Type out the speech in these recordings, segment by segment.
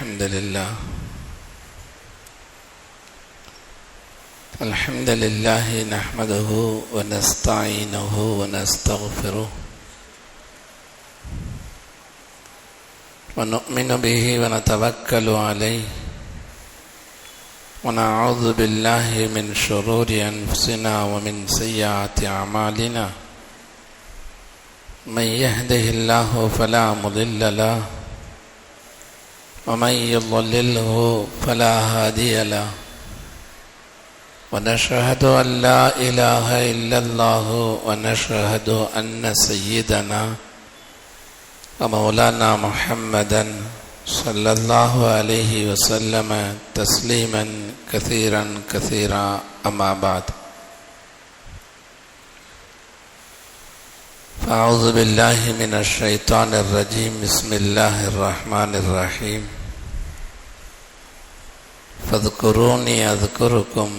الحمد لله نحمده ونستعينه ونستغفره ونؤمن به ونتوكل عليه ونعوذ بالله من شرور أنفسنا ومن سيئات أعمالنا من يهده الله فلا مضل له ومن يضلله فلا هادي له ونشهد أن لا إله إلا الله ونشهد أن سيدنا ومولانا محمدا صلى الله عليه وسلم تسليما كثيرا كثيرا أما بعد فأعوذ بالله من الشيطان الرجيم بسم الله الرحمن الرحيم فاذكروني أذكركم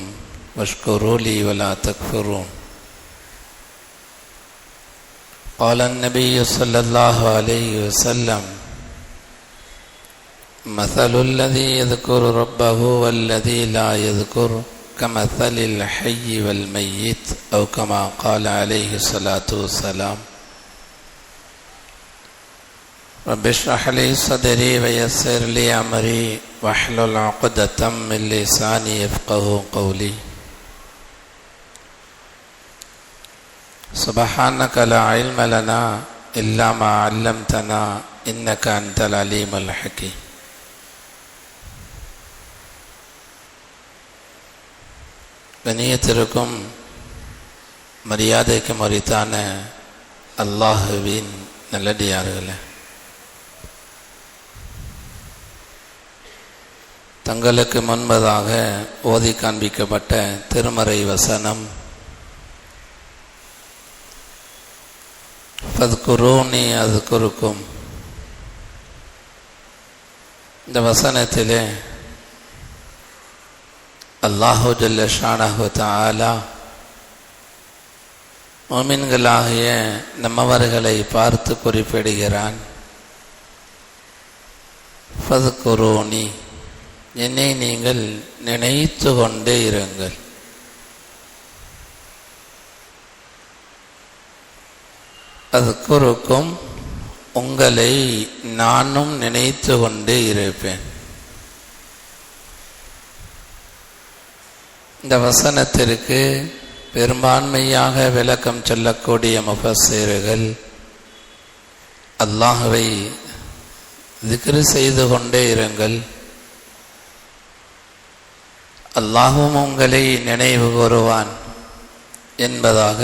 واشكروا لي ولا تكفرون قال النبي صلى الله عليه وسلم مثل الذي يذكر ربه والذي لا يذكر كمثل الحي والميت أو كما قال عليه الصلاة والسلام رب اشرح لي صدري ويسر لي أمري واحلل عقدة من لساني يفقهوا قولي سبحانك لا علم لنا إلا ما علمتنا إنك أنت العليم الحكيم கண்ணியத்திற்கும் மரியாதைக்கும் உரித்தான அல்லாஹுவின் நல்லடியார்களே, தங்களுக்கு முன்பதாக ஓதி காண்பிக்கப்பட்ட திருமறை வசனம் ஃபத்குரூனி அஸ்குருக்கும். இந்த வசனத்திலே அல்லாஹு ஜல்ல ஷானஹு தஆலா முஃமின்களாகிய நம்மவர்களை பார்த்து குறிப்பிடுகிறான். ஃபத்குரூனி, என்னை நீங்கள் நினைத்து கொண்டே இருங்கள். அஸ்குருக்கும், உங்களை நானும் நினைத்து கொண்டே இருப்பேன். இந்த வசனத்திற்கு பெரும்பான்மையாக விளக்கம் சொல்லக்கூடிய முஃபஸ்ஸிர்கள் அல்லாஹ்வை திக்ர் செய்து கொண்டே இருங்கள், அல்லாஹும் உங்களை நினைவு கூறுவான் என்பதாக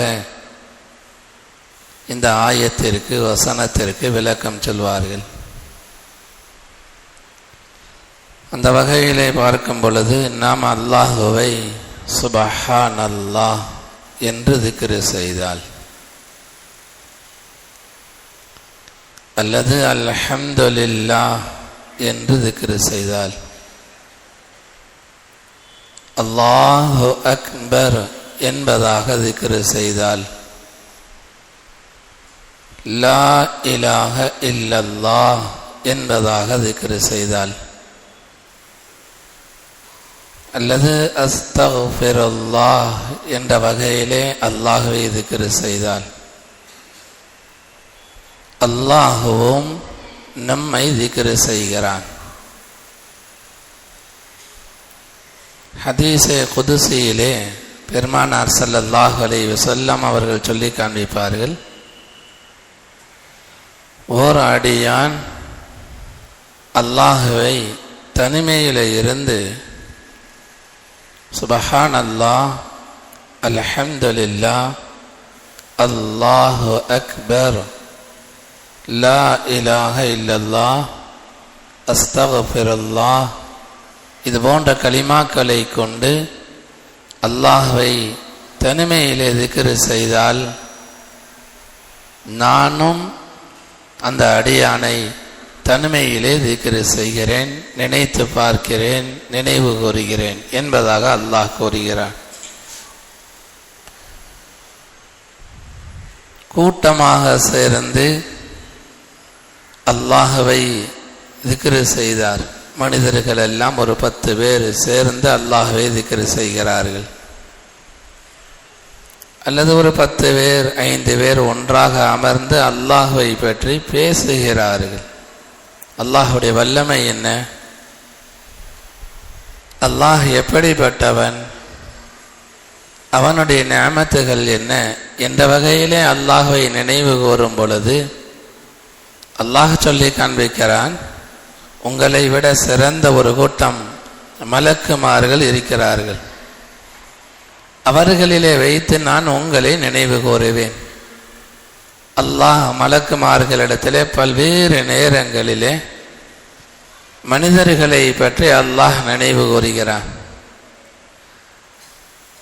இந்த ஆயத்திற்கு வசனத்திற்கு விளக்கம் சொல்வார்கள். அந்த வகையிலே பார்க்கும் பொழுது நாம் அல்லாஹுவை சுப்ஹானல்லாஹ் என்று திக்ர் செய்தால் அல்லது அல்ஹம்துலில்லாஹ் என்று திக்ர் செய்தால், அல்லாஹு அக்பர் என்பதாக திக்ர் செய்தால், லா இலாஹ இல்லல்லாஹ் என்பதாக திக்ர் செய்தால், அல்லது அஸ்தக்ஃபிருல்லாஹ் என்ற வகையிலே அல்லாஹ்வை திக்ர் செய்தால், அல்லாஹுவும் நம்மை திக்ர் செய்கிறான். ஹதீஸே குதுசியிலே பெருமானார் ஸல்லல்லாஹு அலைஹி வஸல்லம் அவர்கள் சொல்லி காண்பிப்பார்கள், ஓர் அடியான் அல்லாஹுவை தனிமையிலே இருந்து சுப்ஹானல்லாஹ், அல்ஹம்துலில்லாஹ், அல்லாஹு அக்பர், லா இலாஹ இல்லல்லாஹ், அஸ்தக்ஃபிருல்லாஹ் இது போன்ற கலிமாக்களை கொண்டு அல்லாஹ்வை தனிமையிலே திக்ர் செய்தால், நானும் அந்த அடியானை தனிமையிலே திக்ர் செய்கிறேன், நினைத்து பார்க்கிறேன், நினைவு கூறுகிறேன் என்பதாக அல்லாஹ் கூறுகிறான். கூட்டமாக சேர்ந்து அல்லாஹ்வை திக்ர் செய்தார். மனிதர்கள் எல்லாம் ஒரு 10 பேர் சேர்ந்து அல்லாஹ்வை திக்ர் செய்கிறார்கள், அல்லது ஒரு 10 பேர் 5 பேர் ஒன்றாக அமர்ந்து அல்லாஹ்வை பற்றி பேசுகிறார்கள். அல்லாஹ்வுடைய வல்லமை என்ன, அல்லாஹ் எப்படிப்பட்டவன், அவனுடைய நிஅமத்துகள் என்ன என்ற வகையிலே அல்லாஹ்வை நினைவு கூறும் பொழுது அல்லாஹ் சொல்லி காண்பிக்கிறான், உங்களை விட சிறந்த ஒரு கூட்டம் மலக்குமார்கள் இருக்கிறார்கள், அவர்களிலே வைத்து நான் உங்களை நினைவு கூறுவேன். அல்லாஹ் மலக்குமார்களிடத்திலே பல்வேறு நேரங்களிலே மனிதர்களை பற்றி அல்லாஹ் நினைவு கூறுகிறான்.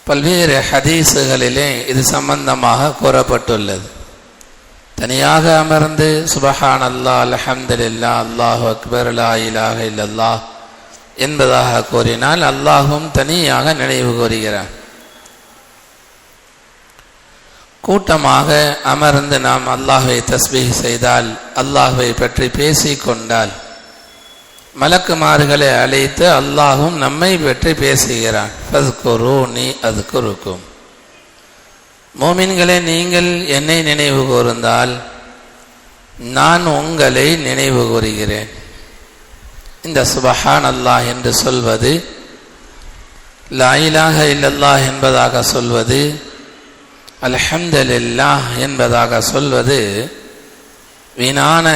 பல்வேறு ஹதீஸுகளிலே இது சம்பந்தமாக கூறப்பட்டுள்ளது. தனியாக அமர்ந்து சுபஹானல்லாஹ் அல்ஹம்துலில்லாஹ் அல்லாஹு அக்பர் லா இலாஹ இல்லல்லாஹ் என்பதாக கூறினால் அல்லாஹும் தனியாக நினைவு கூறுகிறான். கூட்டமாக அமர்ந்து நாம் அல்லாஹ்வை தஸ்பீஹ் செய்தால், அல்லாஹ்வை பற்றி பேசிக்கொண்டால், மலக்குமார்களை அழைத்து அல்லாஹும் நம்மை பற்றி பேசுகிறான். ஃபஸ்குரூனி அஸ்குருக்கும், மோமின்களே நீங்கள் என்னை நினைவு கூர்ந்தால் நான் உங்களை நினைவு கூறுகிறேன். இந்த சுபஹான் அல்லாஹ் என்று சொல்வது, லா இலாஹ இல்லல்லாஹ் என்பதாக சொல்வது, அல்ஹம்துலில்லாஹ் என்பதாக சொல்வது வீணான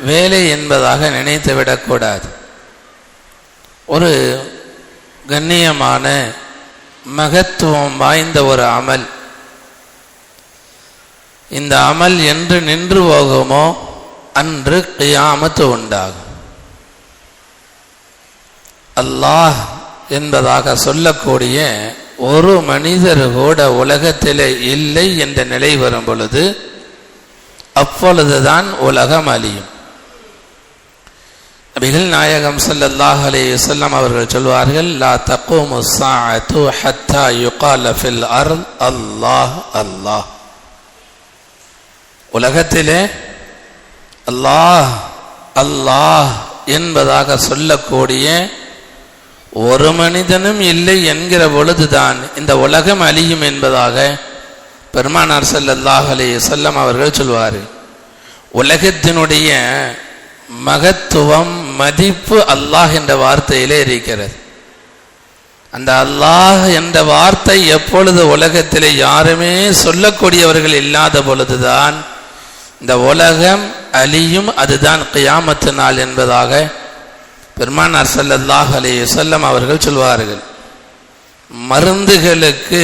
வேலை என்பதாக நினைத்துவிடக்கூடாது. ஒரு கண்ணியமான மகத்துவம் வாய்ந்த ஒரு அமல். இந்த அமல் என்று நின்று போகுமோ அன்று கியாமத்து உண்டாகும். அல்லாஹ் என்பதாக சொல்லக்கூடிய ஒரு மனிதர் கூட உலகத்திலே இல்லை என்ற நிலை வரும் பொழுது அப்பொழுதுதான் உலகம் அழியும். நபிகள் நாயகம் ஸல்லல்லாஹு அலைஹி வஸல்லம் அவர்கள் சொல்வார்கள், லா தகூமு ஸாஅத்து ஹத்தா யுகால ஃபில் அர்த் அல்லாஹ் அல்லாஹ். உலகத்திலே அல்லாஹ் அல்லாஹ் என்பதாக சொல்லக்கூடிய ஒரு மனிதனும் இல்லை என்கிற பொழுதுதான் இந்த உலகம் அழியும் என்பதாக பெருமானார் ஸல்லல்லாஹு அலைஹி வஸல்லம் அவர்கள் சொல்வார்கள். உலகத்தினுடைய மகத்துவம் மதிப்பு அல்லாஹ் என்ற வார்த்தையிலே இருக்கிறது. அந்த அல்லாஹ் என்ற வார்த்தை எப்பொழுது உலகத்திலே யாருமே சொல்லக்கூடியவர்கள் இல்லாத பொழுதுதான் இந்த உலகம் அழியும், அதுதான் கியாமத்து நாள் என்பதாக பெருமானார் ஸல்லல்லாஹு அலைஹி வஸல்லம் அவர்கள் சொல்வார்கள். மருந்துகளுக்கு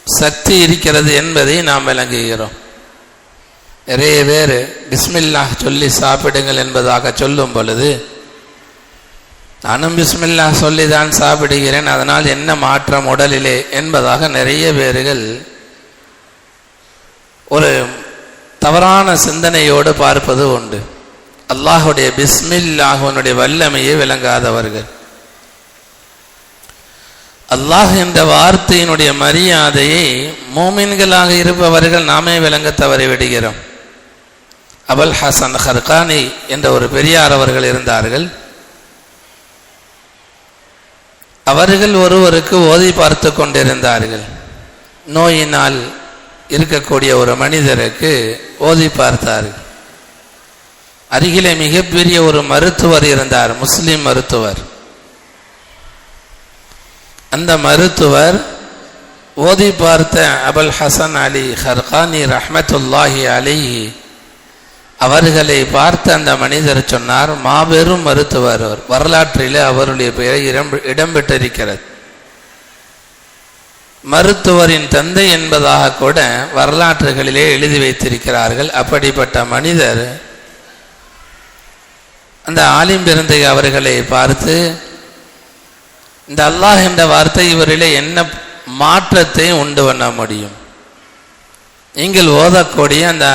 சக்தி இருக்கிறது என்பதை நாம் விளங்குகிறோம். நிறைய பேர் பிஸ்மில்லாஹ் சொல்லி சாப்பிடுங்கள் என்பதாக சொல்லும் பொழுது, நானும் பிஸ்மில்லாஹ் சொல்லி தான் சாப்பிடுகிறேன், அதனால் என்ன மாற்றம் உடலிலே என்பதாக நிறைய பேர்கள் ஒரு தவறான சிந்தனையோடு பார்ப்பது உண்டு. அல்லாஹுடைய பிஸ்மில்லாஹ்வுடைய வல்லமையை விளங்காதவர்கள், அல்லாஹ் என்ற வார்த்தையினுடைய மரியாதையை மூமின்களாக இருப்பவர்கள் நாமே விளங்க தவறிவிடுகிறோம். அபுல் ஹசன் ஹர்கானி என்ற ஒரு பெரியார் அவர்கள் இருந்தார்கள். அவர்கள் ஒருவருக்கு ஓதி பார்த்து கொண்டிருந்தார்கள். நோயினால் இருக்கக்கூடிய ஒரு மனிதருக்கு ஓதி பார்த்தார்கள். அருகிலே மிகப்பெரிய ஒரு மருத்துவர் இருந்தார், முஸ்லிம் மருத்துவர். அந்த மருத்துவர் ஓதி பார்த்த அபுல் ஹசன் அலி ஹர்கானி ரஹ்மத்துல்லாஹி அலைஹி அவர்களை பார்த்த அந்த மனிதர் சொன்னார், மாபெரும் மருத்துவர், வரலாற்றிலே அவருடைய பெயர் இடம்பெற்றிருக்கிறது. மருத்துவரின் தந்தை என்பதாக கூட வரலாற்றுகளிலே எழுதி வைத்திருக்கிறார்கள். அப்படிப்பட்ட மனிதர் அந்த ஆலிம் பெருந்தை அவர்களை பார்த்து, இந்த அல்லாஹ் என்ற வார்த்தை இவரிலே என்ன மாற்றத்தை உண்டு பண்ண முடியும், நீங்கள் ஓதக்கூடிய அந்த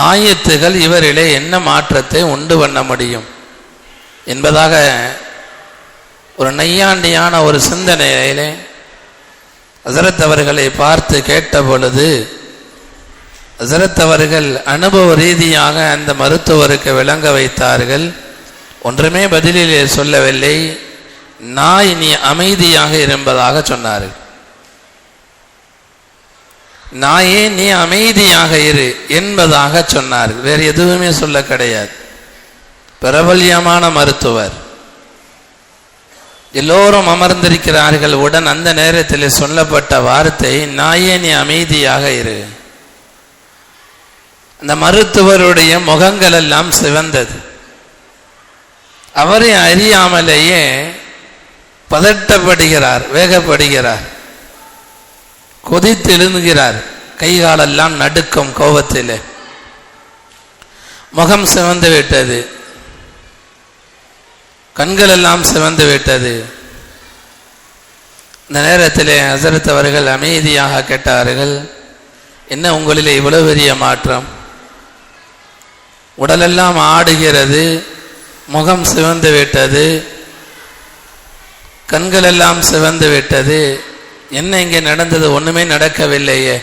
ஆயத்துகள் இவரிலே என்ன மாற்றத்தை உண்டு பண்ண முடியும் என்பதாக ஒரு நையாண்டியான ஒரு சிந்தனையிலே ஹஸரத் அவர்களை பார்த்து கேட்ட பொழுது, ஹஸரத் அவர்கள் அனுபவ ரீதியாக அந்த மருத்துவருக்கு விளங்க வைத்தார்கள், ஒன்றுமே பதிலிலே சொல்லவில்லை. நாய் நீ அமைதியாக இருப்பதாக சொன்னார்கள். நாயே நீ அமைதியாக இரு என்பதாக சொன்னார்கள். வேறு எதுவுமே சொல்ல கிடையாது. பிரபல்யமான மருத்துவர், எல்லோரும் அமர்ந்திருக்கிறார்கள். உடன் அந்த நேரத்தில் சொல்லப்பட்ட வார்த்தை நாயே நீ அமைதியாக இரு. அந்த மருத்துவருடைய முகங்கள் எல்லாம் சிவந்தது. அவரை அறியாமலேயே பதட்டப்படுகிறார், வேகப்படுகிறார், கொதித்து எழுந்துகிறார். கைகாலெல்லாம் நடுக்கும் கோபத்தில். முகம் சிவந்து விட்டது, கண்கள் எல்லாம் சிவந்து விட்டது. இந்த நேரத்தில் ஹஸரத் அவர்கள் அமைதியாக கேட்டார்கள், என்ன உங்களிலே இவ்வளவு பெரிய மாற்றம்? உடலெல்லாம் ஆடுகிறது, முகம் சிவந்து விட்டது, கண்கள் எல்லாம் சிவந்து விட்டது. என்ன இங்கே நடந்தது? ஒண்ணுமே நடக்கவில்லையே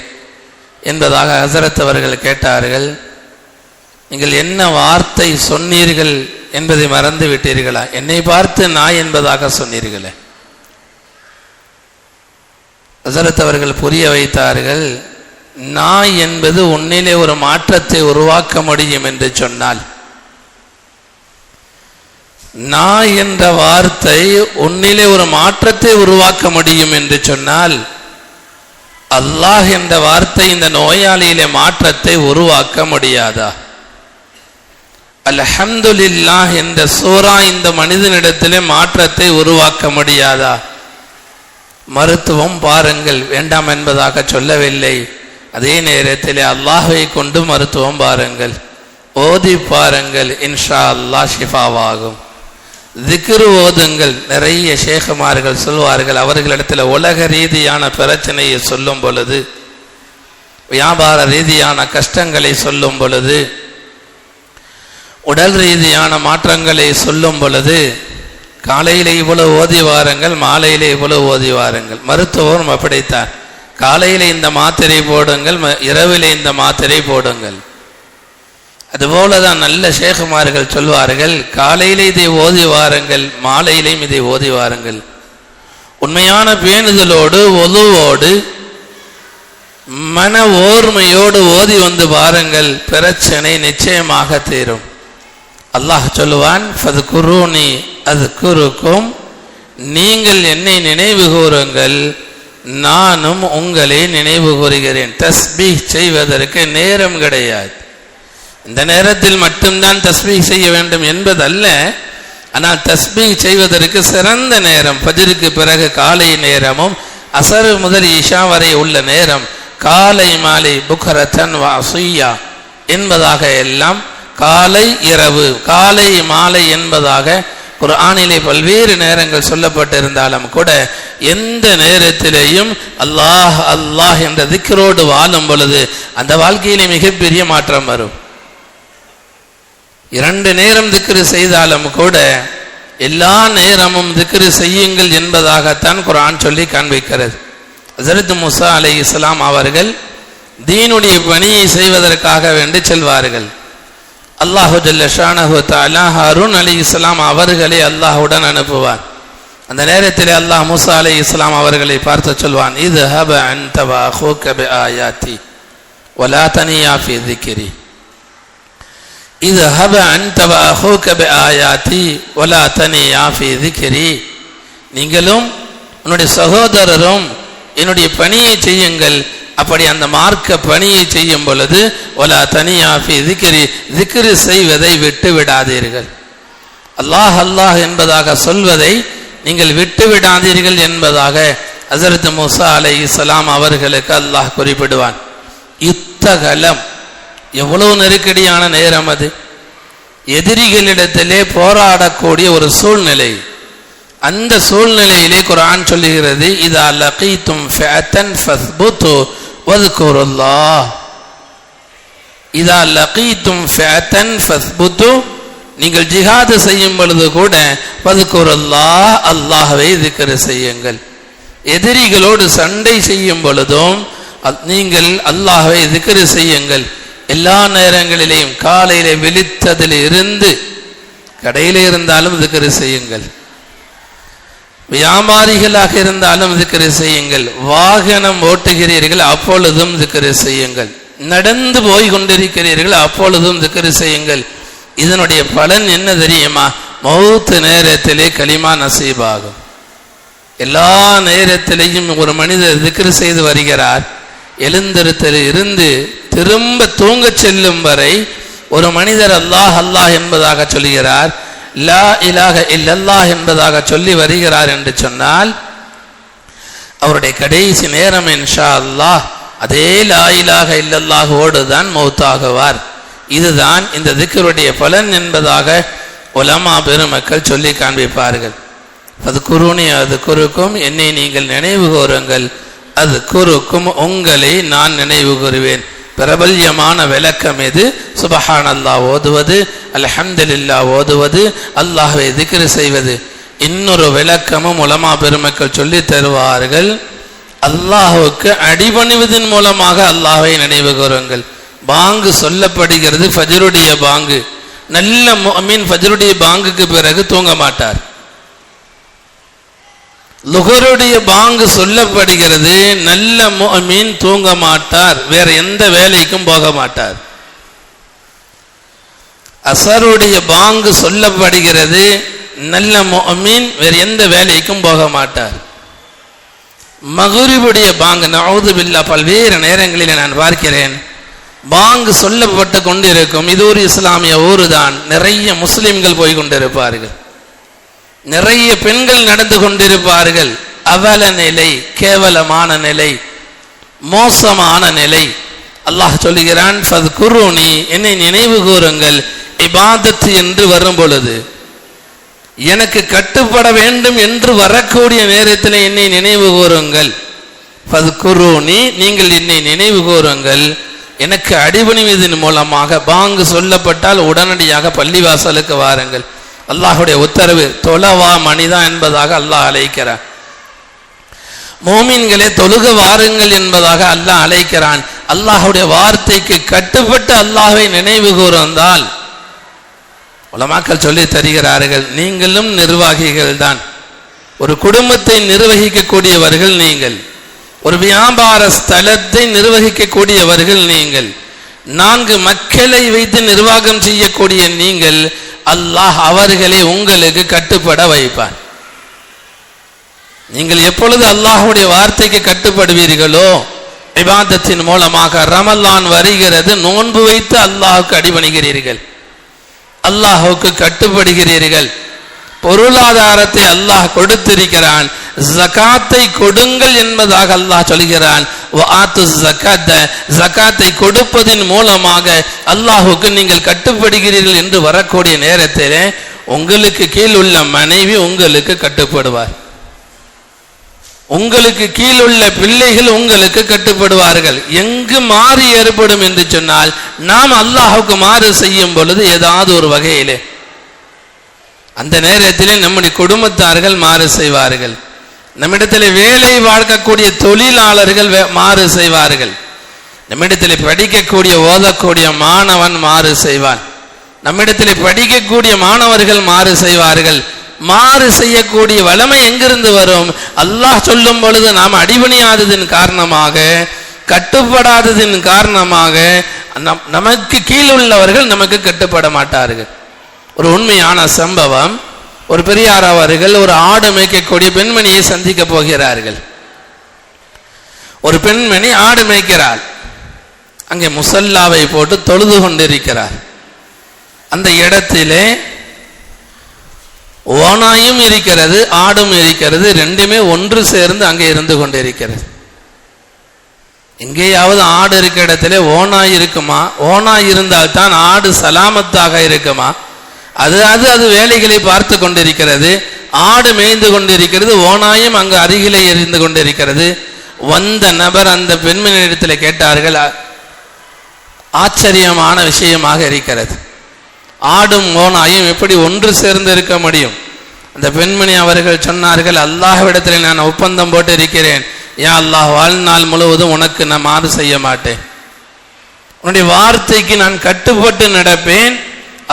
என்பதாக ஹஸரத் அவர்கள் கேட்டார்கள். நீங்கள் என்ன வார்த்தை சொன்னீர்கள் என்பதை மறந்து விட்டீர்களா? என்னை பார்த்து நாய் என்பதாக சொன்னீர்களே. ஹஸரத் அவர்கள் புரிய வைத்தார்கள், நாய் என்பது உன்னிலே ஒரு மாற்றத்தை உருவாக்க முடியும் என்று சொன்னால், நாய் என்ற வார்த்தை உன்னிலே ஒரு மாற்றத்தை உருவாக்க முடியும் என்று சொன்னால், அல்லாஹ் என்ற வார்த்தை இந்த நோயாளியிலே மாற்றத்தை உருவாக்க முடியாதா? அல்ஹம்துலில்லாஹ் என்ற சூரா இந்த மனிதனிடத்திலே மாற்றத்தை உருவாக்க முடியாதா? மருத்துவம் பாருங்கள், வேண்டாம் என்பதாக சொல்லவில்லை. அதே நேரத்தில் அல்லாஹ்வை கொண்டு மருத்துவம் பாருங்கள், ஓதி பாருங்கள், இன்ஷா அல்லாஹ் ஷிஃபாவாகும். திக்ரு ஓதுங்கள். நிறைய ஷேகுமார்கள் சொல்வார்கள், அவர்களிடத்தில் உலக ரீதியான பிரச்சனையை சொல்லும் பொழுது, வியாபார ரீதியான கஷ்டங்களை சொல்லும் பொழுது, உடல் ரீதியான மாற்றங்களை சொல்லும் பொழுது, காலையில் இவ்வளவு ஓதி வாருங்கள், மாலையில் இவ்வளவு ஓதி வாருங்கள். மருத்துவம் அப்படித்தான். காலையில் இந்த மாத்திரை போடுங்கள், இரவில் இந்த மாத்திரை போடுங்கள். அதுபோலதான் நல்ல ஷேகுமார்கள் சொல்வார்கள், காலையிலே இதை ஓதி வாருங்கள், மாலையிலையும் இதை ஓதி வாருங்கள். உண்மையான பேணுதலோடு, ஒழுவோடு, மன ஓர்மையோடு ஓதி வந்து பாருங்கள், பிரச்சனை நிச்சயமாக தீரும். அல்லாஹ் சொல்லுவான், ஃபத்குரூனி அத்குருக்கும், நீங்கள் என்னை நினைவு கூறுங்கள், நானும் உங்களை நினைவு கூறுகிறேன். தஸ்பீஹ் செய்வதற்கு நேரம் கிடையாது. இந்த நேரத்தில் மட்டும்தான் தஸ்பீஹ் செய்ய வேண்டும் என்பதல்ல. ஆனால் தஸ்பீஹ் செய்வதற்கு சிறந்த நேரம் ஃபஜ்ருக்கு பிறகு காலை நேரமும், அஸர் முதல் இஷா வரை உள்ள நேரம், காலை மாலை புக்ரத்தன் வஅஸியா என்பதாக எல்லாம், காலை இரவு, காலை மாலை என்பதாக குர்ஆனிலே பல்வேறு நேரங்கள் சொல்லப்பட்டிருந்தாலும் கூட, எந்த நேரத்திலேயும் அல்லாஹ் அல்லாஹ் என்ற திக்ரோடு வாழும் பொழுது அந்த வாழ்க்கையிலே மிகப்பெரிய மாற்றம் வரும். 2 நேரம் திக்ரு செய்தாலும் கூட எல்லா நேரமும் திக்ரு செய்யுங்கள் என்பதாகத்தான் குர்ஆன் சொல்லி காண்பிக்கிறது. ஹஸரத் மூஸா அலைஹிஸ்ஸலாம் அவர்கள் தீனுடைய பணியை செய்வதற்காக வேண்டி செல்வார்கள். அல்லாஹு ஜல்ல ஷானஹு தஆலா ஹாரூன் அலைஹிஸ்ஸலாம் அவர்களை அல்லாஹ்வுடன் அனுப்புவார். அந்த நேரத்தில் அல்லாஹ் மூஸா அலைஹிஸ்ஸலாம் அவர்களை பார்த்து சொல்வான், இத்ஹப அன்த வ அஹூக பிஆயாத்தி வலா தனியா ஃபீ ذிக்ரி. இத்ஹப அன்த வ அஹூக பிஆயாத்தி வலா தனியா ஃபீ ذிக்ரி. நீங்களும் உன்னுடைய சகோதரரும் என்னுடைய பணியை செய்யுங்கள். அப்படி அந்த மார்க்க பணியை செய்யும் பொழுது வலா தனியா ஃபீ ذிக்ரி, ذிக்ர் செய்வதை விட்டு விடாதீர்கள். அல்லாஹ் அல்லாஹ் என்பதாக சொல்வதை நீங்கள் விட்டு விடாதீர்கள் என்பதாக ஹஸரத் மூஸா அலைஹிஸ்ஸலாம் அவர்களுக்கு அல்லாஹ் குறிப்பிடுவான். யுத்தகலம், எவ்வளவு நெருக்கடியான நேரம் அது. எதிரிகளிடத்திலே போராடக்கூடிய ஒரு சூழ்நிலை. அந்த சூழ்நிலையிலே குர்ஆன் சொல்லுகிறது, இதா லகீதும் ஃபிஅத்தன் ஃபஸ்புது வذ்குருல்லாஹ். இதா லகீதும் ஃபிஅத்தன் ஃபஸ்புது, நீங்கள் ஜிஹாது செய்யும் பொழுது கூட வذ்குருல்லாஹ், அல்லாஹ்வை திக்ர் செய்யுங்கள். எதிரிகளோடு சண்டை செய்யும் பொழுதும் நீங்கள் அல்லாஹ்வை திக்ர் செய்யுங்கள். எல்லா நேரங்களிலேயும் காலையிலே விழித்ததில் இருந்து கடையில் இருந்தாலும் திக்ரு செய்யுங்கள், வியாபாரிகளாக இருந்தாலும் திக்ரு செய்யுங்கள், வாகனம் ஓட்டுகிறீர்கள் அப்பொழுதும் திக்ரு செய்யுங்கள், நடந்து போய் கொண்டிருக்கிறீர்கள் அப்பொழுதும் திக்ரு செய்யுங்கள். இதனுடைய பலன் என்ன தெரியுமா? மௌத்து நேரத்திலே கலிமா நசீபாகும். எல்லா நேரத்திலையும் ஒரு மனிதர் திக்ரு செய்து வருகிறார். எழுந்திருத்தல் இருந்து திரும்ப தூங்க செல்லும் வரை ஒரு மனிதர் அல்லாஹ் அல்லாஹ் என்பதாக சொல்கிறார், லா இலாஹ இல்லல்லாஹ் என்பதாக சொல்லி வருகிறார் என்று சொன்னால் அவருடைய கடைசி நேரம் இன்ஷா அல்லாஹ் அதே லா இலாஹ இல்லல்லாஹோடு தான் மௌத்தாகுவார். இதுதான் இந்த திக்ருடைய பலன் என்பதாக உலமா பெருமக்கள் சொல்லி காண்பிப்பார்கள். அது குருனி அது குறுக்கும், என்னை நீங்கள் நினைவு கூறுங்கள், அது குறுக்கும் உங்களை நான் நினைவு கூறுவேன். பிரபல்யமான விளக்கம் எது? சுபஹானல்லாஹ் ஓதுவது, அல்ஹம்துலில்லாஹ் ஓதுவது, அல்லாஹ்வை திக்ரு செய்வது. இன்னொரு விளக்கமும் உலமா பெருமக்கள் சொல்லி தருவார்கள், அல்லாஹ்வுக்கு அடிபணிவதன் மூலமாக அல்லாஹ்வை நினைவு கூறுங்கள். பாங்கு சொல்லப்படுகிறது, ஃபஜ்ருடைய பாங்கு. நல்ல முஃமின் ஃபஜ்ருடைய பாங்குக்கு பிறகு தூங்க மாட்டார். லுஹருடைய பாங்கு சொல்லப்படுகிறது, நல்ல முஃமின் தூங்க மாட்டார், வேற எந்த வேலைக்கும் போக மாட்டார். அஸருடைய பாங்கு சொல்லப்படுகிறது, நல்ல முஃமின் வேற எந்த வேலைக்கும் போக மாட்டார். மக்ரிபுடைய பாங்கு, நஊது பில்லாஹ், பல்வேறு நேரங்களில் நான் பார்க்கிறேன் பாங்கு சொல்லப்பட்டு கொண்டிருக்கும். இது ஒரு இஸ்லாமிய ஊரு தான், நிறைய முஸ்லிம்கள் போய் கொண்டிருப்பார்கள், நிறைய பெண்கள் நடந்து கொண்டிருப்பார்கள். அவல நிலை, கேவலமான நிலை, மோசமான நிலை. அல்லாஹ் சொல்லுகிறான், ஃபத்குருனி, என்னை நினைவு கூறுங்கள். இபாதத்து என்று வரும் பொழுது, எனக்கு கட்டுப்பட வேண்டும் என்று வரக்கூடிய நேரத்தில் என்னை நினைவு கூறுங்கள். ஃபத்குருனி, நீங்கள் என்னை நினைவு கூறுங்கள். எனக்கு அடிபணிவதன் மூலமாக பாங்கு சொல்லப்பட்டால் உடனடியாக பள்ளிவாசலுக்கு வாருங்கள். அல்லாஹுடைய உத்தரவு, தொழவா மனிதா என்பதாக அல்லாஹ் அழைக்கிறான். மோமீன்களே தொழுக வாருங்கள் என்பதாக அல்லாஹ் அழைக்கிறான். அல்லாஹுடைய வார்த்தைக்கு கட்டுப்பட்டு அல்லாஹ்வை நினைவு கூர்ந்தால், உலமாக்கள் சொல்லி தருகிறார்கள், நீங்களும் நிர்வாகிகள் தான். ஒரு குடும்பத்தை நிர்வகிக்கக்கூடியவர்கள் நீங்கள், ஒரு வியாபார ஸ்தலத்தை நிர்வகிக்கக்கூடியவர்கள் நீங்கள், 4 மக்களை வைத்து நிர்வாகம் செய்யக்கூடிய நீங்கள், அல்லாஹ் அவர்களை உங்களுக்கு கட்டுப்பட வைப்பான். நீங்கள் எப்பொழுது அல்லாஹ்வுடைய வார்த்தைக்கு கட்டுப்படுவீர்களோ, இபாதத்தின் மூலமாக ரமலான் வருகிறது, நோன்பு வைத்து அல்லாஹ்வுக்கு அடிபணிகிறீர்கள், அல்லாஹ்வுக்கு கட்டுப்படுகிறீர்கள். பொருளாதாரத்தை அல்லாஹ் கொடுத்திருக்கிறான், ஜகாத்தை கொடுங்கள் என்பதாக அல்லாஹ் சொல்கிறான். ஜகாத்தை கொடுப்பதின் மூலமாக அல்லாஹ்வுக்கு நீங்கள் கட்டுப்படுகிறீர்கள் என்று வரக்கூடிய நேரத்தில் உங்களுக்கு கீழ் உள்ள மனைவி உங்களுக்கு கட்டுப்படுவார், உங்களுக்கு கீழ் உள்ள பிள்ளைகள் உங்களுக்கு கட்டுப்படுவார்கள். எங்கு மாறு ஏற்படும் என்று சொன்னால், நாம் அல்லாஹ்வுக்கு மாறு செய்யும் பொழுது ஏதாவது ஒரு வகையிலே அந்த நேரத்திலே நம்முடைய குடும்பத்தார்கள் மாறு செய்வார்கள், நம்மிடத்தில் வேலை பார்க்கக்கூடிய தொழிலாளர்கள் மாறு செய்வார்கள், நம்மிடத்தில் படிக்கக்கூடிய ஓதக்கூடிய மாணவன் மாறு செய்வான், நம்மிடத்தில் படிக்கக்கூடிய மாணவர்கள் மாறு செய்வார்கள். மாறு செய்யக்கூடிய வல்லமை எங்கிருந்து வரும்? அல்லாஹ் சொல்லும் பொழுது நாம் அடிபணியாததின் காரணமாக, கட்டுப்படாததின் காரணமாக நமக்கு கீழ் உள்ளவர்கள் நமக்கு கட்டுப்பட மாட்டார்கள். ஒரு உண்மையான சம்பவம், ஒரு பெரியார் அவர்கள் ஒரு ஆடு மேய்க்கக்கூடிய பெண்மணியை சந்திக்க போகிறார்கள். ஒரு பெண்மணி ஆடு மேய்க்கிறாள், அங்கே முசல்லாவை போட்டு தொழுது கொண்டிருக்கிறார். அந்த இடத்திலே ஓனாயும் இருக்கிறது, ஆடும் இருக்கிறது, ரெண்டுமே ஒன்று சேர்ந்து அங்கே இருந்து கொண்டிருக்கிறது. எங்கேயாவது ஆடு இருக்க இடத்துல ஓனாய் இருக்குமா? ஓனாய் இருந்தால் தான் ஆடு சலாமத்தாக இருக்குமா? அது வேலைகளை பார்த்து கொண்டிருக்கிறது, ஆடு மேய்ந்து கொண்டிருக்கிறது, ஓனாயும் அங்கு அருகிலே இருந்து கொண்டிருக்கிறது. வந்த நபர் அந்த பெண்மணியிடத்தில் கேட்டார்கள், ஆச்சரியமான விஷயமாக இருக்கிறது, ஆடும் ஓனாயும் எப்படி ஒன்று சேர்ந்து இருக்க முடியும்? அந்த பெண்மணி அவர்கள் சொன்னார்கள், அல்லாஹ்விடத்தில் நான் ஒப்பந்தம் போட்டு இருக்கிறேன், யா அல்லாஹ், வாழ்நாள் முழுவதும் உனக்கு நான் மாறு செய்ய மாட்டேன், உன்னுடைய வார்த்தைக்கு நான் கட்டுப்பட்டு நடப்பேன்,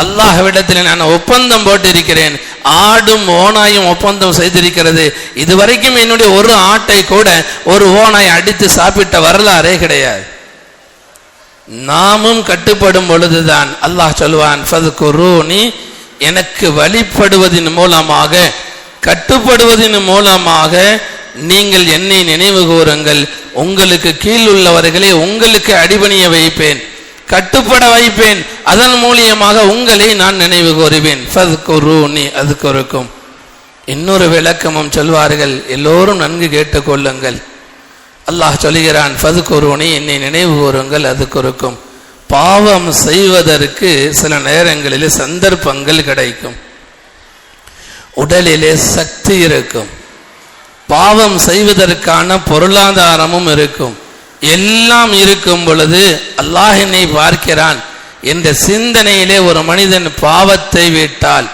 அல்லாஹ்விடத்தில் நான் ஒப்பந்தம் போட்டிருக்கிறேன், ஆடும் ஓனாயும் ஒப்பந்தம் செய்திருக்கிறது. இதுவரைக்கும் என்னுடைய ஒரு ஆட்டை கூட ஒரு ஓனாய் அடித்து சாப்பிட்ட வரலாறே கிடையாது. நாமும் கட்டுப்படும் பொழுதுதான் அல்லாஹ் சொல்வான், ஃபத்குரூனி, எனக்கு வழிபடுவதன் மூலமாக, கட்டுப்படுவதன் மூலமாக நீங்கள் என்னை நினைவு கூறுங்கள். உங்களுக்கு கீழ் உள்ளவர்களை உங்களுக்கு அடிபணிய வைப்பேன், கட்டுப்பட வைப்பேன். அதன் மூலியமாக உங்களை நான் நினைவு கூறுவேன். ஃபத்குரூனி அத்குருக்கும். இன்னொரு விளக்கமும் சொல்வார்கள், எல்லோரும் நன்கு கேட்டுக்கொள்ளுங்கள். அல்லாஹ் சொல்கிறான், ஃபத்குரூனி, என்னை நினைவு கூறுங்கள், அத்குருக்கும். பாவம் செய்வதற்கு சில நேரங்களில் சந்தர்ப்பங்கள் கிடைக்கும், உடலிலே சக்தி இருக்கும், பாவம் செய்வதற்கான பொருளாதாரமும் இருக்கும். எல்லாம் இருக்கும் பொழுது அல்லாஹ் என்னை பார்க்கிறான் என்ற சிந்தனையிலே ஒரு மனிதன் பாவத்தை விட்டால்,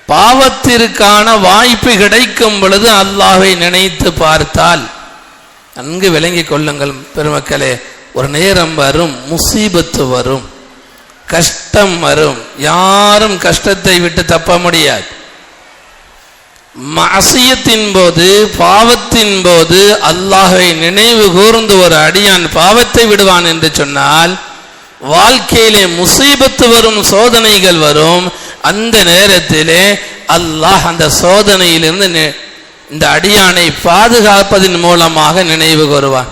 பாவத்திற்கான வாய்ப்பு கிடைக்கும் பொழுது அல்லாஹ்வை நினைத்து பார்த்தால், நன்கு விளங்கிக் கொள்ளுங்கள் பெருமக்களே, ஒரு நேரம் வரும், முசீபத்து வரும், கஷ்டம் வரும். யாரும் கஷ்டத்தை விட்டு தப்ப முடியாது. மஅசியத்தின் போது, பாவத்தின் போது அல்லாஹ்வை நினைவு கூர்ந்து ஒரு அடியான் பாவத்தை விடுவான் என்று சொன்னால், வாழ்க்கையிலே முசீபத்து வரும், சோதனைகள் வரும். அந்த நேரத்திலே அல்லாஹ் அந்த சோதனையிலிருந்து இந்த அடியானை பாதுகாப்பதன் மூலமாக நினைவு கூறுவான்.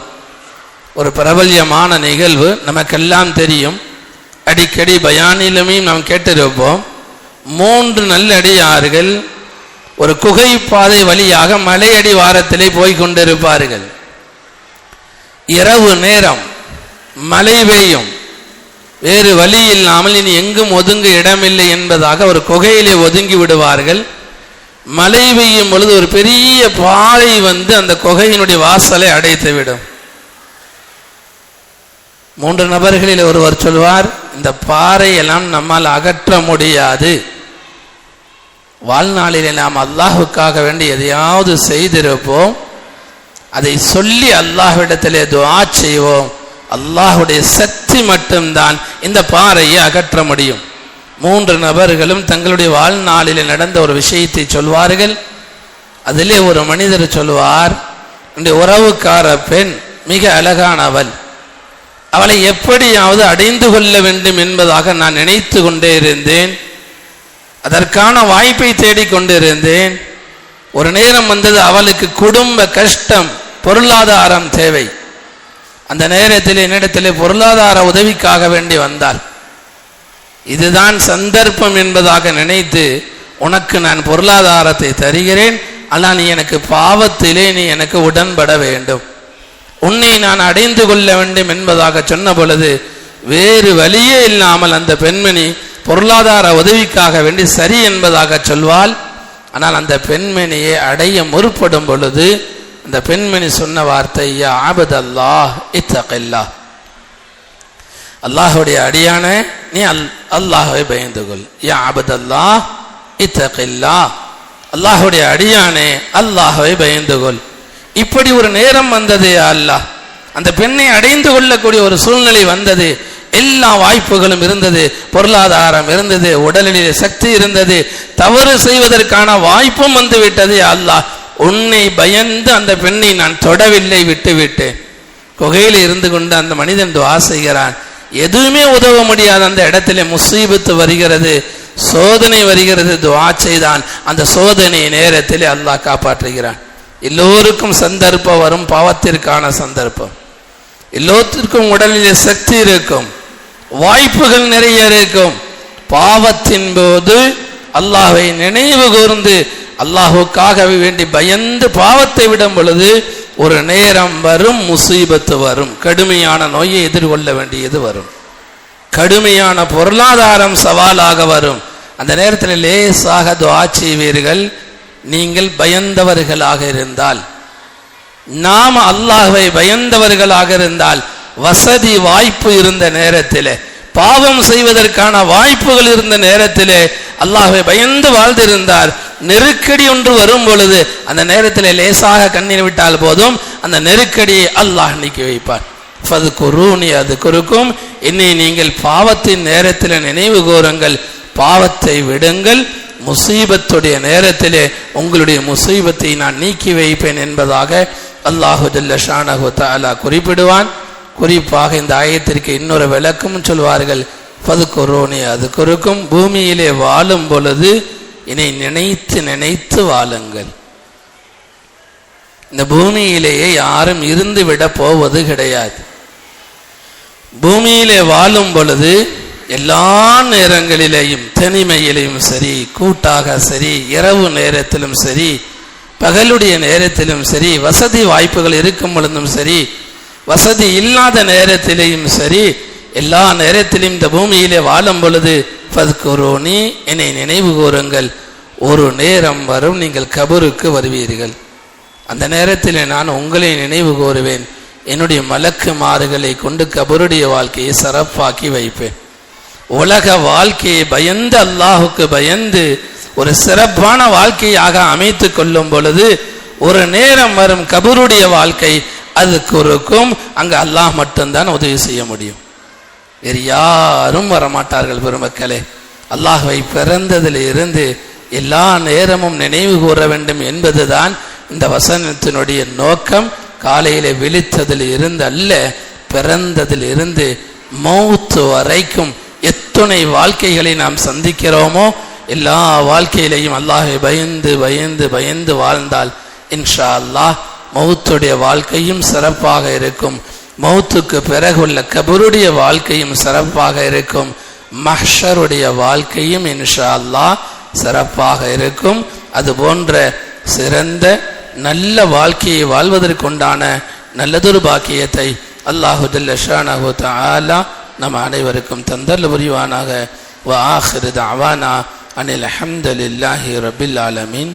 ஒரு பிரபல்யமான நிகழ்வு நமக்கெல்லாம் தெரியும், அடிக்கடி பயானிலுமே நாம் கேட்டிருப்போம். 3 நல்லடியார்கள் ஒரு குகை பாதை வழியாக மலையடி வாரத்திலே போய்கொண்டிருப்பார்கள். இரவு நேரம், மழை பெய்யும், வேறு வழி இல்லாமல் இனி எங்கும் ஒதுங்க இடமில்லை என்பதாக ஒரு குகையிலே ஒதுங்கி விடுவார்கள். மழை பெய்யும் பொழுது ஒரு பெரிய பாறை வந்து அந்த குகையினுடைய வாசலை அடைத்து விடும். 3 நபர்களில் ஒருவர் சொல்வார், இந்த பாறையெல்லாம் நம்மால் அகற்ற முடியாது, வாழ்நாளிலே நாம் அல்லாஹுக்காக வேண்டி எதையாவது செய்திருப்போம், அதை சொல்லி அல்லாஹ்விடத்திலே துஆ செய்வோம், அல்லாஹுடைய சக்தி மட்டும்தான் இந்த பாறையை அகற்ற முடியும். 3 நபர்களும் தங்களுடைய வாழ்நாளிலே நடந்த ஒரு விஷயத்தை சொல்வார்கள். அதிலே ஒரு மனிதர் சொல்வார், இந்த உறவுக்கார பெண் மிக அழகானவள், அவளை எப்படியாவது அடைந்து கொள்ள வேண்டும் என்பதாக நான் நினைத்து கொண்டே இருந்தேன், அதற்கான வாய்ப்பை தேடிக்கொண்டிருந்தேன். ஒரு நேரம் வந்தது, அவளுக்கு குடும்ப கஷ்டம், பொருளாதாரம் தேவை. அந்த நேரத்தில் என்னிடத்திலே பொருளாதார உதவிக்காக வேண்டி வந்தாள். இதுதான் சந்தர்ப்பம் என்பதாக நினைத்து, உனக்கு நான் பொருளாதாரத்தை தருகிறேன், ஆனால் நீ எனக்கு பாவத்திலே நீ எனக்கு உடன்பட வேண்டும், உன்னை நான் அடைந்து கொள்ள வேண்டும் என்பதாக சொன்ன பொழுது, வேறு வழியே இல்லாமல் அந்த பெண்மணி பொருளாதார உதவிக்காக வேண்டி சரி என்பதாக சொல்வாள். ஆனால் அந்த பெண்மணியை அடைய முற்படும் பொழுது அந்த பெண்மணி சொன்ன வார்த்தை, யா அபதல்லாஹ் இத்தகில்லாஹ், அல்லாஹுடைய அடியானே நீ அல்லாஹ்வை பயந்து கொள். யா அபதல்லாஹ் இத்தகில்லாஹ், அல்லாஹுடைய அடியானே அல்லாஹ்வை பயந்து கொள். இப்படி ஒரு நேரம் வந்தது, அல்லாஹ் அந்த பெண்ணை அடைந்து கொள்ளக்கூடிய ஒரு சூழ்நிலை வந்தது. எல்லா வாய்ப்புகளும் இருந்தது, பொருளாதாரம் இருந்தது, உடலிலே சக்தி இருந்தது, தவறு செய்வதற்கான வாய்ப்பும் வந்து விட்டது. அல்லாஹ் உன்னை பயந்து அந்த பெண்ணை நான் தொடவில்லை, விட்டு விட்டேன். குகையில் இருந்து கொண்டு அந்த மனிதன் துஆ செய்கிறான். எதுவுமே உதவ முடியாத அந்த இடத்திலே முசீபத்து வருகிறது, சோதனை வருகிறது. துஆ செய்தான், அந்த சோதனை நேரத்திலே அல்லாஹ் காப்பாற்றுகிறான். எல்லோருக்கும் சந்தர்ப்பம் வரும், பாவத்திற்கான சந்தர்ப்பம். எல்லோருக்கும் உடலிலே சக்தி இருக்கும், வாய்ப்புகள் நிறைய இருக்கும். பாவத்தின் போது அல்லாஹ்வை நினைவு கூர்ந்து அல்லாஹுக்காக வேண்டி பயந்து பாவத்தை விடும் பொழுது ஒரு நேரம் வரும், முசீபத்து வரும், கடுமையான நோயை எதிர்கொள்ள வேண்டியது வரும், கடுமையான பொருளாதாரம் சவாலாக வரும். அந்த நேரத்தில் லேசாக துஆ செய்வீர்கள். நீங்கள் பயந்தவர்களாக இருந்தால், நாம் அல்லாஹ்வை பயந்தவர்களாக இருந்தால், வசதி வாய்ப்பு இருந்த நேரத்திலே, பாவம் செய்வதற்கான வாய்ப்புகள் இருந்த நேரத்திலே அல்லாஹ்வை பயந்து வாழ்ந்திருந்தார். நெருக்கடி ஒன்று வரும் பொழுது அந்த நேரத்தில் லேசாக கண்ணீர் விட்டால் போதும், அந்த நெருக்கடியை அல்லாஹ் நீக்கி வைப்பார். ஃபத்குரூனி அதுகுருக்கும், என்னை நீங்கள் பாவத்தின் நேரத்தில் நினைவு கூறுங்கள், பாவத்தை விடுங்கள், முசீபத்துடைய நேரத்திலே உங்களுடைய முசீபத்தை நான் நீக்கி வைப்பேன் என்பதாக அல்லாஹு ஜல்ல ஷானஹு தஆலா குறிப்பிடுவான். குறிப்பாக இந்த ஆயத்திற்கு இன்னொரு விளக்கம் சொல்வார்கள். ஃபத்குரூனி அதுகுருக்கும், பூமியிலே வாழும் பொழுது என்னை நினைத்து நினைத்து வாழுங்கள். இந்த பூமியிலேயே யாரும் இருந்து விட போவது கிடையாது. பூமியிலே வாழும் பொழுது எல்லா நேரங்களிலேயும், தனிமையிலையும் சரி, கூட்டாக சரி, இரவு நேரத்திலும் சரி, பகலுடைய நேரத்திலும் சரி, வசதி வாய்ப்புகள் இருக்கும் பொழுதும் சரி, வசதி இல்லாத நேரத்திலேயும் சரி, எல்லா நேரத்திலும் இந்த பூமியிலே வாழும் பொழுது ஃபத்குரூனி என்னை நினைவு கூறுங்கள். ஒரு நேரம் வரும் நீங்கள் கபருக்கு வருவீர்கள், அந்த நேரத்தில் நான் உங்களை நினைவு கூறுவேன், என்னுடைய மலக்குமார்களை கொண்டு கபருடைய வாழ்க்கையை சிறப்பாக்கி வைப்பேன். உலக வாழ்க்கையை பயந்து, அல்லாஹுக்கு பயந்து ஒரு சிறப்பான வாழ்க்கையாக அமைத்து கொள்ளும் பொழுது ஒரு நேரம் வரும் கபருடைய வாழ்க்கை, அதுக்கு இருக்கும், அங்கு அல்லாஹ் மட்டும்தான் உதவி செய்ய முடியும், வேறு யாரும் வரமாட்டார்கள். பெருமக்களே, அல்லாஹ்வை பிறந்ததில் இருந்து எல்லா நேரமும் நினைவு கூற வேண்டும் என்பதுதான் இந்த வசனத்தினுடைய நோக்கம். காலையில விழித்ததில் இருந்து அல்ல, பிறந்ததில் இருந்து மௌத்து வரைக்கும் எத்தனை வாழ்க்கைகளை நாம் சந்திக்கிறோமோ எல்லா வாழ்க்கையிலையும் அல்லாஹை பயந்து பயந்து பயந்து வாழ்ந்தால் இன்ஷா அல்லாஹ் மௌத்துடைய வாழ்க்கையும் சிறப்பாக இருக்கும், மௌத்துக்கு பிறகுள்ள கபருடைய வாழ்க்கையும் சிறப்பாக இருக்கும், மஹ்ஷருடைய வாழ்க்கையும் இன்ஷா அல்லாஹ் சிறப்பாக இருக்கும். அது போன்ற சிறந்த நல்ல வாழ்க்கையை வாழ்வதற்குண்டான நல்லதொரு பாக்கியத்தை அல்லாஹு ஜல்ல ஷானஹு தஆலா நம் அனைவருக்கும் தந்தல் புரிவானாக. வ ஆகிரு தஅவானா அனில் ஹம்துலில்லாஹி ரப்பில் ஆலமீன்.